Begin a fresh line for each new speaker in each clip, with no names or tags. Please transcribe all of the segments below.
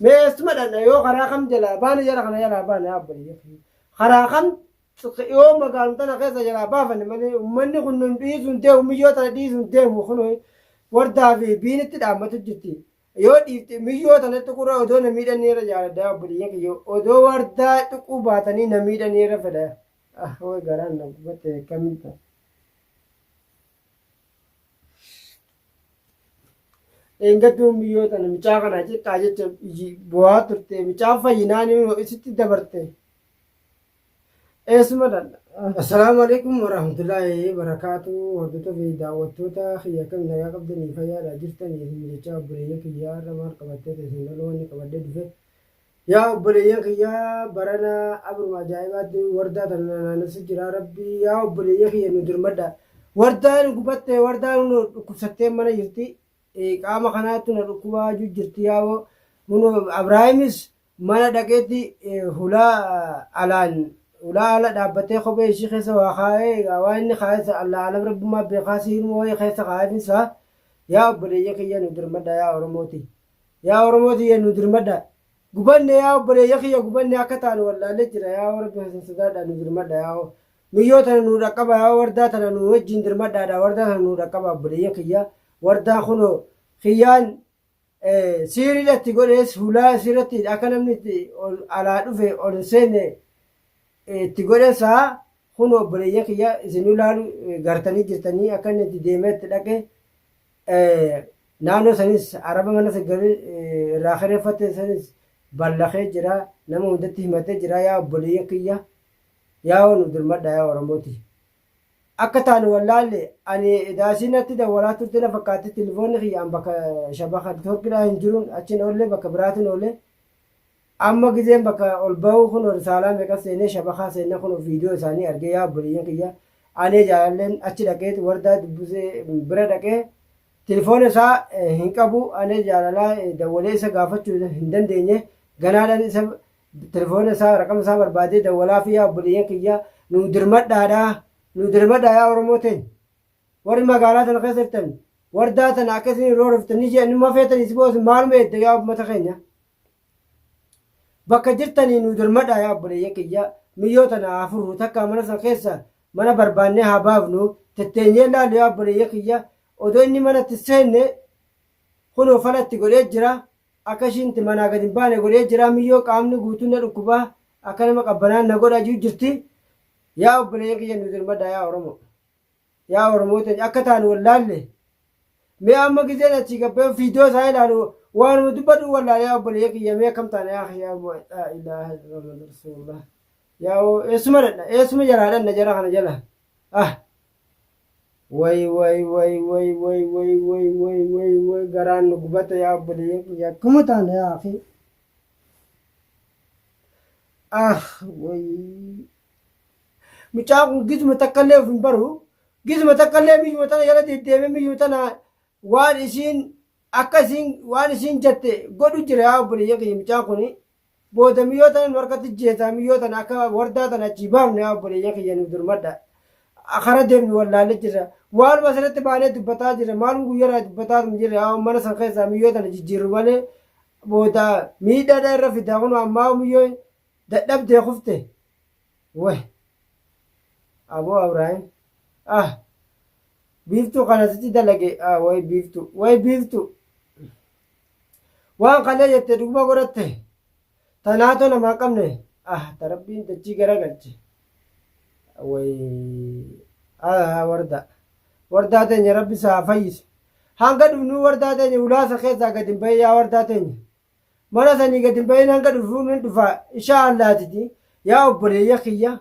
meesuma dhandha yoo karaa kam jalaa baane jala kana jalaa baane abbaliyya karaa kam yoo magaaluma tana keessa jalaa baafanne malee uummanni kun nun dhiisuun deemu miyyoo tana dhiisuun deemu kun wardaa fi biinitti dhaammatu jirti yoo dhiifte miyyoo tanatti qura odoo na miidhaniirra jaaladha abbaliyya kiyyo odoo wardaa xiqquu baatanii na miidhaniirra fedha way garaan na gubatte kamitta engadduun miyyoo tana micaa kana xiqqaa jecha bu'aa turte micaa fayyinaanii isitti dabarte eesuma dhandha assalaamu alaikum warahmatullaahi barakaatu hordoftoota fi daawwattoota kiyya kam nagaa qabdanii fayyaadhaa jirtanii jecha obboleeyyan kiyyaa irra maal qabattee teessin dhaloonni qabadhee dhufe yaa obboleeyyan kiyyaa barana abruma ajaa'ibaatti wardaa tana naannessa jira rabbii yaa obboleeyyan kiyya nu dirmadha wardaan gubatte wardaan nu dhukkubsattee mana jirti qaama kanaatti na dhukkubaa jirti yaa mun abraahimis mana dhaqeetti hulaa alaan ulaa ala dhaabbatee kophee ishii keessa waa kaa'ee waan inni kaa'e allah alam rabbummaa beekaa siilmoo wayii keessa kaa'eefisa yaa obboleeyya kiyya nu dirmadha yaa oromooti yaa nu dirmadha gubanne yaa obboleeyya kiyya gubanne akka taanu wallaalee jira yaa rabbi sodaadha nu dirmadha yaa miyyoo tana nu dhaqqaba yaa wardaa tana nu wajjin dirmadhaadha wardaa tana nu dhaqqaba obboleeyya kiyya wardaa kunoo kiyyaan siiriidhatti godhees hulaa siirratti akka namni alaa dhufe ol seene itti godhesaa kun obboleeyyan kiyya isin ilaalu gartanii jirtanii akka inni itti deemee itti dhaqe naannoo sanis araba mana sagalee irraa kireeffatte sanis ballaqee jira nama hundatti himatee jira yaa obboleeyyan kiyya yaa nu dirmadha yaa oromooti akka taanu wallaalle ani daasinatti dawwalaa turte na fakkaate telefoonni kiyyaan bakka shabaka torkidhaa hin jiruun achiin oollee bakka biraatiin oollee amma gizeen bakka ol bahuu kun risaalaa meeqa seenee shabakaa seenee kun viidiyoo isaanii argee yaa obboleeyyan kiyya anee jaalalleen achi dhaqee wardaa dubbisee bira dhaqee telefoona isaa hin qabu anee jaalalaa dawwalee isa gaafachuu hin dandeenye ganaadhaan isa telefoona isaa raqama isaa barbaadee dawwalaa fi yaa obboleeyyan kiyya nu dirmadhaa yaa oromoo ta'e warri magaalaa tana keessa jirtan wardaa tana akkasiin yeroo dhuftanii jedhanii feetanii boos maaluma edda yaa uummata keenya bakka jirtanii nu dirmadha yaa obboleeyyan kiyya miyyoo tana afurru takka mana san keessa mana barbaannee haa baafnu tetteenyee laalu yaa obboleeyyan kiyya odoo inni manatti seenne kunoo falatti godhee jira akka ishiinti manaa gadi hin baane godhee jira miyyoo qaamni guutuun na dhukkubaa akka nama qabbanaan na godha jiru jirti yaa obboleeyyan kiyya nu dirmadha yaa oromoo ta'e akka taanu wallaalle mee amma gizeen achii gabbee viidiyoo isaa ilaalu waan dubbadhu wallaalee yaa obboleeyyan kiyya mee akkam taana yaa ilaaha illallah rasulullah yaa eessuma jalaadhanna jara kana jala way garaan nu gubata yaa obboleeyyan kiyya akkuma taana yaa akhi way mucaan kun gizuma takkallee of hin baru gizuma takkallee miyyuma tana jala deddeeme miyyuma tana waan isiin jette godhu jira yaa obboleeyyan kiyya mucaan kun booda miyyoo tana harkatti jeetaa miyyoo tana akka wardaa tana achii baafne yaa obboleeyyan kiyya nu dirmadha kara deemnu wallaalee jira waanuma asirratti baanee dubbataa jira maalum guyyaraa dubbataa jira yaa mana san keessaa miyyoo tana jijjiirru malee booda miidhaadha irra fidaa kun ammaa miyyoo dadhabdee kufte way aboo abraahim biiftuu kanasitti dalage way biiftu waan kalee jette dhuguma godhatte tanaatoo namaa qabne tarabbiin dachii garagalche way wardaa teenya rabbi isaa fayyisu hanga dhufnuu wardaa teenya ulaasa keessaa gadi hin bahin yaa wardaa teenya mana sanii gadi hin bahin hanga dhufnuu nin dhufa inshaa allaatiti yaa obboleeyya kiyya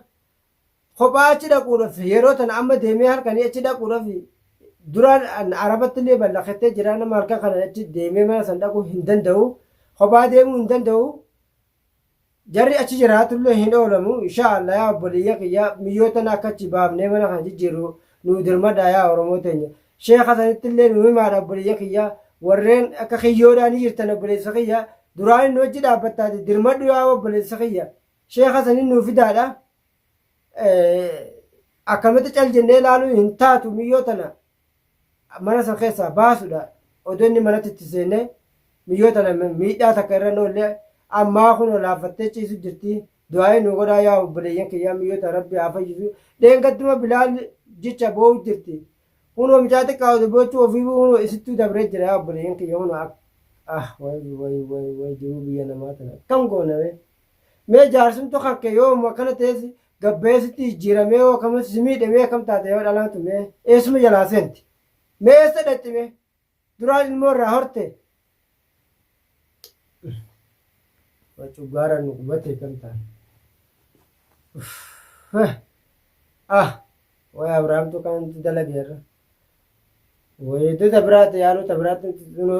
kophaa achi dhaquudhaaf yeroo tana amma deemee halkanii achi dhaquudhaaf duraan arabatti illee ballaqettee jira nama halkan kana achi deemee mana san dhaquu hin danda'u kophaa deemuu hin danda'u jarri achi jiraatullee hin oolamu inshaa allah yaa obboleeyya kiyya miyyoo tana akka achi baafnee mana kana jijjiirru nu dirmadha yaa oromoo teenya sheeka sanitti illee nu himaadha obboleeyya kiyya warreen akka kiyyoodhaan jirtan obboleessa kiyya duraan inni hojii dhaabbattaati dirmadhu yaa obboleessa kiyya sheeka sanin nuu fidaadha akkamitti cal jennee ilaaluu hin taatu miyyoo tana mana san keessaa baasudha odoo inni manatti itti seenne miyyoota lama miidhaa takka irra noollee ammaa kun olaafattee ciisu jirti du'aa'ee nu godhaa yaa obboleeyyan kiyyaa miyyoota rabbi haa fayyisu dheengattuma bilaal jecha boo'u jirti kunoo mucaa xiqqaa bochuu ofii kunoo isittuu dabree jira yaa obboleeyyan kiyya kunoo way jiruu biyya namaa tana kam gooname mee jaarsumtu kanke yoo akkana teessi gabbeessitti jijjiiramee yoo akkamas miidhamee akkam taate yoo dhalaatu mee eessuma jalaa seenti mee eessa dhaxxime duraan ilmoo irraa horte cuggaaraa nu qubate kan taane way abrahaamtu kanatti dalageerra wayitota biraate yaalota biraate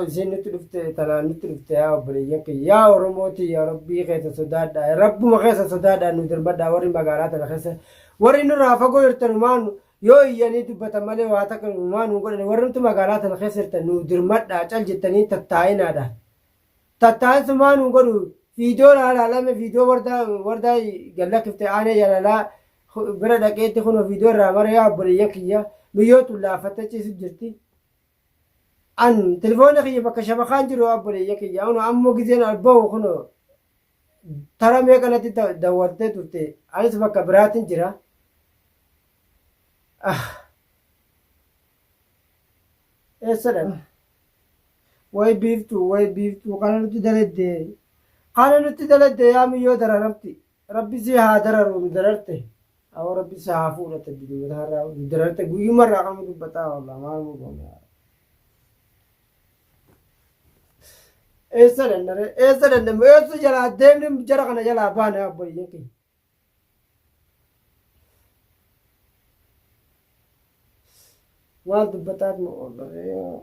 isin nutti dhufte tanaan nutti dhufte yaa obboleeyyan kiyya yaa oromooti yaa rabbii keessa sodaadhaa rabbuma keessa sodaadhaa nu dirbadhaa warri magaalaa tana keessa warri nurraa fagoo jirtan maanu yoo iyyanii dubbatan malee waa takka maanu godhan warrimtu magaalaa tana keessa jirtan nu dirmadhaa cal jettanii tattaa'inaadha tattaa'insu maanu godhu viidiyoo laalame viidiyoo wardaa gallakifte aanee jalalaa bira dhaqeetti kun viidiyoo irraa mara yaa obboleeyyan kiyya miyyootu laafattee ciisu jirti an telefoona kiyya bakka shabakaan jiru obboleeyyan kiyya unu ammoo gizeen albahu kun tara meeqanatti dawwaltee turte anis bakka biraatin jira eessadhan way biiftuu kana nutti daladde yaa miyyoo dararamti rabbi si haa dararu nu dararte awwa rabbi si haa fuudhate bidirraa nu dararte guyyumarraa kan dubbataa wallah maal mu goona eessa dandame eessu jalaa deemni jara kana jalaa baana abboyyen kiyya maal dubbataat ma oollaree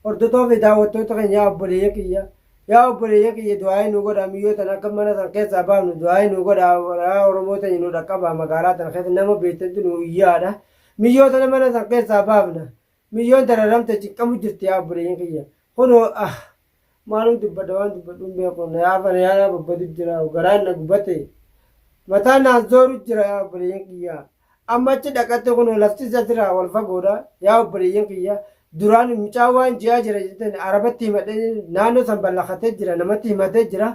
hordoftoota fi daawwattoota keenya yaa obboleeyyan kiyya du'aa'ee nu godha miyyoota akka mana sana keessaa baafnu du'aa'ee nu godha oromoota nu dhaqqaba magaalaa tana keessa nama beektantu nu iyyaadha miyyoota mana sana keessaa baafna miyyoon dararamte cinqamu jirti yaa obboleeyyan kiyya kunoo maalum dubbadha waan dubbadhu hin beeku na yaafana yaana babbadu jira garaan na gubate mataan naan zooru jira yaa obboleeyyan kiyya amma achi dhaqatte kunoo lafti isaatirraa wal fagoodha yaa obboleeyyan kiyya duraan mucaa waan ji'aa jira jettan arabatti himadhee naannoo san ballaqatee jira namatti himatee jira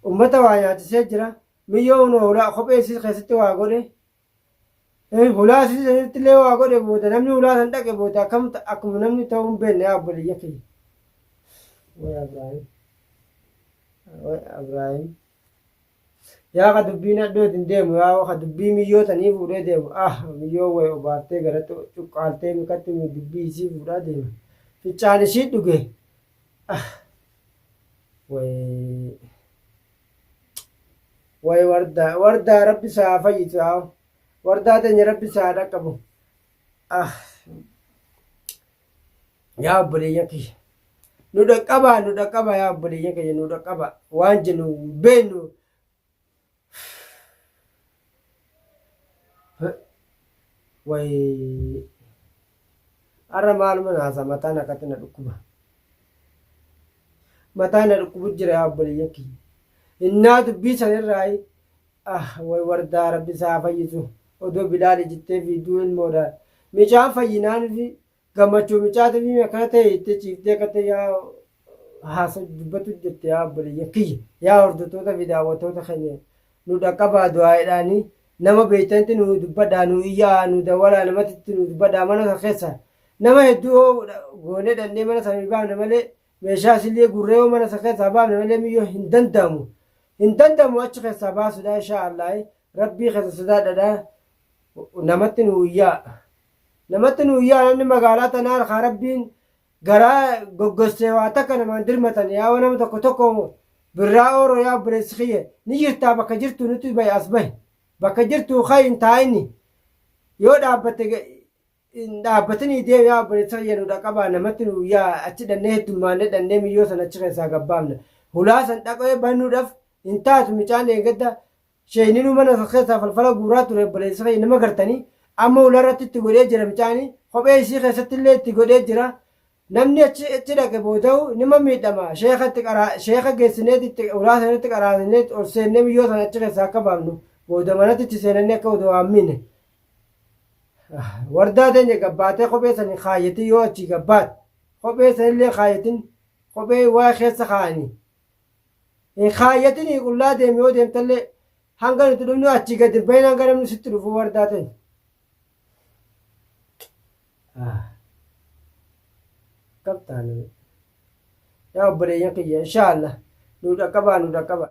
ummata waa nyaatisee jira miyyoo hulaa kophee isii keessatti waa godhe hulaa isii keessatti illee waa godhe booda namni hulaa san dhaqe booda akkuma namni ta'uu hin beekne yaa obboleeyyan kiyya way Abrahaam yaa ka dubbiin addootiin deemu yaa ka dubbii miyyootanii fuudhee deemu miyyoo way obaaftee garatti cuqqaaltee mikatti dubbii isii fuudhaa deema ficcaan ishii dhuge way wardaa rabbi isaa fayyisu wardaa teenya rabbi isaa dhaqqabu yaa obboleeyyan kiyya nu dhaqqaba yaa obboleeyyan kiyya nu dhaqqaba waan jennu beenu way arra maaluma naasa mataan akkatti na dhukkuba mataan na dhukkubu jira yaa obboleeyyan kiyya innaa dubbii sanirraa way wardaa rabbi isaa fayyisu odoo bilaali jittee fiiduu ilmoodha micaan fayyinaan fi gammachuu micaati fi akkana ta'e itti ciiftee akkatti yaa haasa dubbatu jirte yaa obboleeyyan kiyya yaa hordoftoota fi daawwattoota keenya nu dhaqqabaa du'aa'eedhaanii nama beektanti nu dubbadhaa nu iyyaa nu dawwalaa namatti nu dubbadhaa mana sana keessa nama hedduu goonee dhandhee mana sana baafne malee meeshaa isillee gurree mana sana keessaa baafne malee miyyoo hin danda'amu achi keessaa baasuudha inshaa Allah rabbii keessa sodaadhaa namatti nu iyyaa namni magaalaa tanaa kaa rabbiin garaa goggostee waa takka namaan dirmatan yaa nama tokko birraa ooroo yaa obboleessi kiyya ni jirtaa bakka jirtu nuti bahe as bahe bakka jirtu kayin taa'inni yoo dhaabbatanii deemu yaa obboleessa kiyya nu dhaqqabaa namatti nu yaa achi dhannee heddummaannee dhannee miyyoo san achi keessaa gabbaafna hulaa san dhaqee bannuudhaaf hin taatu micaan eeggadda sheeninuu mana keessaa falfala guuraa ture obboleessa kiyya nama gartanii amma hularratti itti godhee jira micaanii kophee isii keessatti illee itti godhee jira namni achi dhaqe booda'u nima miidhama sheeka geessineeti ulaa sanatti qaraasinee ol seennee miyyoo sana achi keessaa akka baafnu booda manatti itti seenanii akka odoo waammine wardaa teenya gabbaatee kophee sanii kaayatii yoo achi gabbaat kophee sanillee kaayatin kophee waa keessa kaa'anii hin kaayatinii qullaa deeme yoo deemtallee hanga nuti dhufnu achi gadi bahin hanga namni sitti dhufu wardaa teenya. Kaptaanii yaa obboleeyyan kiyya inshaallah nu dhaqqabaa nu dhaqqaba.